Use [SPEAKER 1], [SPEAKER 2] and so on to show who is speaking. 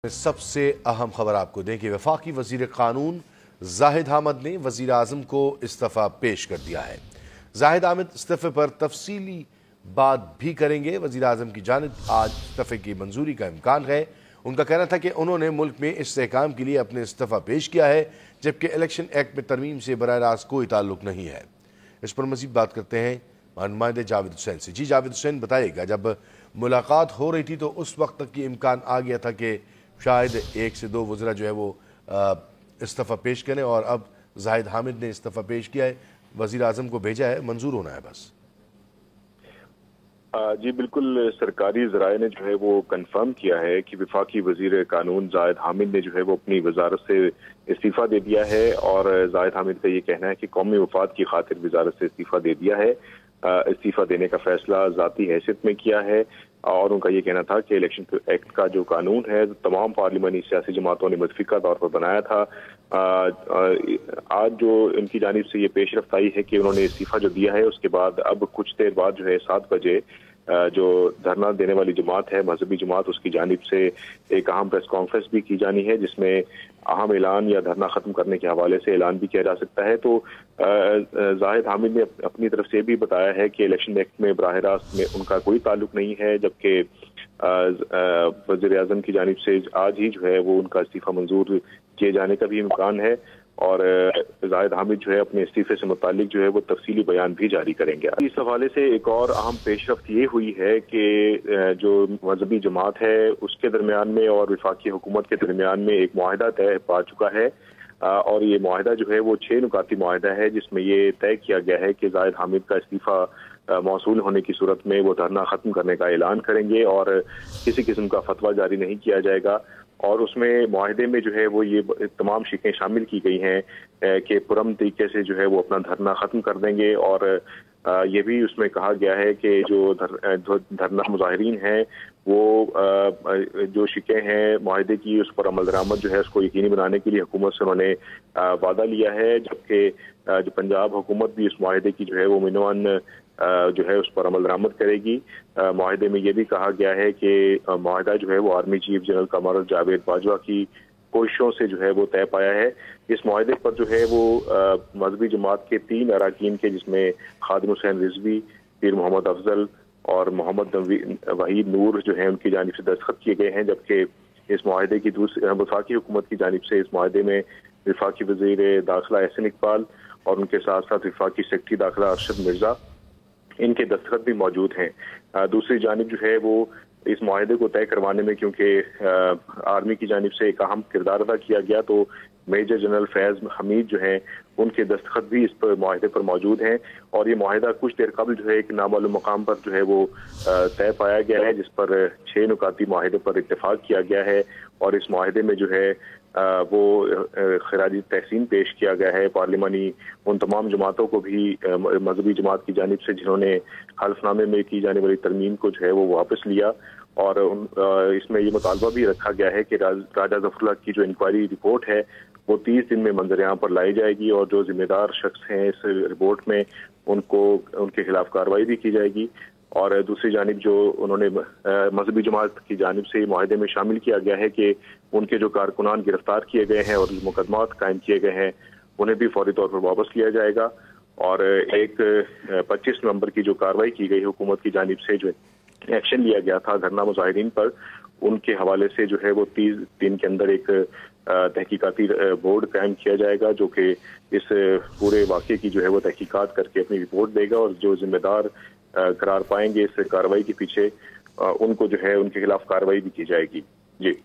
[SPEAKER 1] सबसे अहम खबर आपको दें कि वफाकी वजीर कानून जाहिद हामिद ने वजीर आज़म को इस्तीफ़ा पेश कर दिया है। जाहिद हामिद इस्तीफ़े पर तफसीली बात भी करेंगे। वजीर आज़म की जानिब आज इस्तीफ़े की मंजूरी का इम्कान है। उनका कहना था कि उन्होंने मुल्क में इस्तेहकाम के लिए अपने इस्तीफ़ा पेश किया है, जबकि इलेक्शन एक्ट में तरमीम से बराह रास्त कोई ताल्लुक नहीं है। इस पर मज़ीद बात करते हैं नुमाइंदे जावेद हुसैन से। जी जावेद हुसैन, बताइएगा, जब मुलाकात हो रही थी तो उस वक्त तक ये इम्कान आ गया था कि शायद एक से दो वज़रा जो है वो इस्तीफ़ा पेश करें, और अब जाहिद हामिद ने इस्तीफ़ा पेश किया है, वज़ीर आज़म को भेजा है, मंजूर होना है बस।
[SPEAKER 2] जी बिल्कुल, सरकारी ज़राए ने जो है वो कंफर्म किया है कि वफाकी वजीर कानून जाहिद हामिद ने जो है वो अपनी वजारत से इस्तीफ़ा दे दिया है। और जाहिद हामिद का ये कहना है कि कौमी मफाद की खातिर वजारत से इस्तीफ़ा दे दिया है। इस्तीफ़ा देने का फैसला ज़ाती हैसियत में किया है। और उनका ये कहना था कि इलेक्शन एक्ट का जो कानून है तमाम पार्लिमानी सियासी जमातों ने मुतफ़िका तौर पर बनाया था। आज जो इनकी जानिब से ये पेशरफ्त आई है कि उन्होंने इस्तीफ़ा जो दिया है, उसके बाद अब कुछ देर बाद जो है 7 बजे जो धरना देने वाली जमात है, मजहबी जमात, उसकी जानिब से एक अहम प्रेस कॉन्फ्रेंस भी की जानी है, जिसमें अहम ऐलान या धरना खत्म करने के हवाले से ऐलान भी किया जा सकता है। तो जाहिद हामिद ने अपनी तरफ से भी बताया है कि इलेक्शन एक्ट में बराह रास्त में उनका कोई ताल्लुक नहीं है, जबकि वज़ीर आज़म की जानिब से आज ही जो है वो उनका इस्तीफ़ा मंजूर किए जाने का भी इम्कान है। और जाहिद हामिद जो है अपने इस्तीफे से मुतालिक जो है वो तफसीली बयान भी जारी करेंगे। इस हवाले से एक और अहम पेशरफ्त ये हुई है कि जो मजहबी जमात है उसके दरमियान में और वफाकी हुकूमत के दरमियान में एक मुआहदा तय पा चुका है। और ये मुआहदा जो है वो 6 नुकाती मुआहदा है, जिसमें ये तय किया गया है कि जाहिद हामिद का इस्तीफा मौसूल होने की सूरत में वो धरना खत्म करने का ऐलान करेंगे और किसी किस्म का फतवा जारी नहीं किया जाएगा। और उसमें मुआहदे में जो है वो ये तमाम शिकें शामिल की गई हैं कि पुरअमन तरीके से जो है वो अपना धरना ख़त्म कर देंगे। और ये भी उसमें कहा गया है कि जो धरना मुजाहिरीन हैं वो जो शिकें हैं मुआहदे की उस पर अमल दरामद जो है उसको यकीनी बनाने के लिए हुकूमत से उन्होंने वादा लिया है, जबकि जो पंजाब हुकूमत भी इस मुआहदे की जो है वो मिनवन जो है उस पर अमल दरामद करेगी। मुआहदे में ये भी कहा गया है कि मुआहदा जो है वो army chief general Qamar Javed Bajwa की कोशिशों से जो है वो तय पाया है। इस मुआहदे पर जो है वो मजहबी जमात के 3 अरकान के, जिसमें खादिम हुसैन रिजवी, पीर मोहम्मद अफजल और मोहम्मद वहीद नूर जो है उनकी जानिब से दस्तखत किए गए हैं, जबकि इस मुआहदे की वफाकी हुकूमत की जानिब से इस मुआहदे में वफाकी वजीर दाखिला एहसन इकबाल और उनके साथ साथ वफाकी सेक्रेटरी दाखिला अरशद मिर्जा, इनके दस्तखत भी मौजूद हैं। दूसरी जानिब जो है वो इस मुआहदे को तय करवाने में क्योंकि आर्मी की जानिब से एक अहम किरदार अदा किया गया, तो मेजर जनरल फैज हमीद जो हैं उनके दस्तखत भी इस पर मुआहदे पर मौजूद हैं। और ये मुआहदा कुछ देर कबल जो है एक नामालूम मकाम पर जो है वो तय पाया गया है, जिस पर 6 नुकाती मुआहदे पर इत्तेफाक किया गया है। और इस मुआहदे में जो है वो खराज तहसीन पेश किया गया है पार्लिमानी उन तमाम जमातों को भी, मजहबी जमात की जानिब से जिन्होंने हल्फनामे में की जाने वाली तरमीम को जो है वो वापस लिया। और इसमें ये मुतालबा भी रखा गया है कि राजा जफरुल्लाह की जो इंक्वायरी रिपोर्ट है वो 30 दिन में मंजर-ए-आम पर लाई जाएगी और जो जिम्मेदार शख्स हैं इस रिपोर्ट में उनके खिलाफ कार्रवाई भी की जाएगी। और दूसरी जानिब जो उन्होंने मजहबी जमात की जानिब से मुआहदे में शामिल किया गया है कि उनके जो कारकुनान गिरफ्तार किए गए हैं और मुकदमात कायम किए गए हैं उन्हें भी फौरी तौर पर वापस लिया जाएगा। और एक 25 नवंबर की जो कार्रवाई की गई हुकूमत की जानिब से जो एक्शन लिया गया था धरना मुजाहिरीन पर, उनके हवाले से जो है वो 30 दिन के अंदर एक तहकीकाती बोर्ड कायम किया जाएगा, जो कि इस पूरे वाक़े की जो है वो तहकीकात करके अपनी रिपोर्ट देगा। और जो जिम्मेदार करार पाएंगे इस कार्रवाई के पीछे उनको जो है उनके खिलाफ कार्रवाई भी की जाएगी। जी।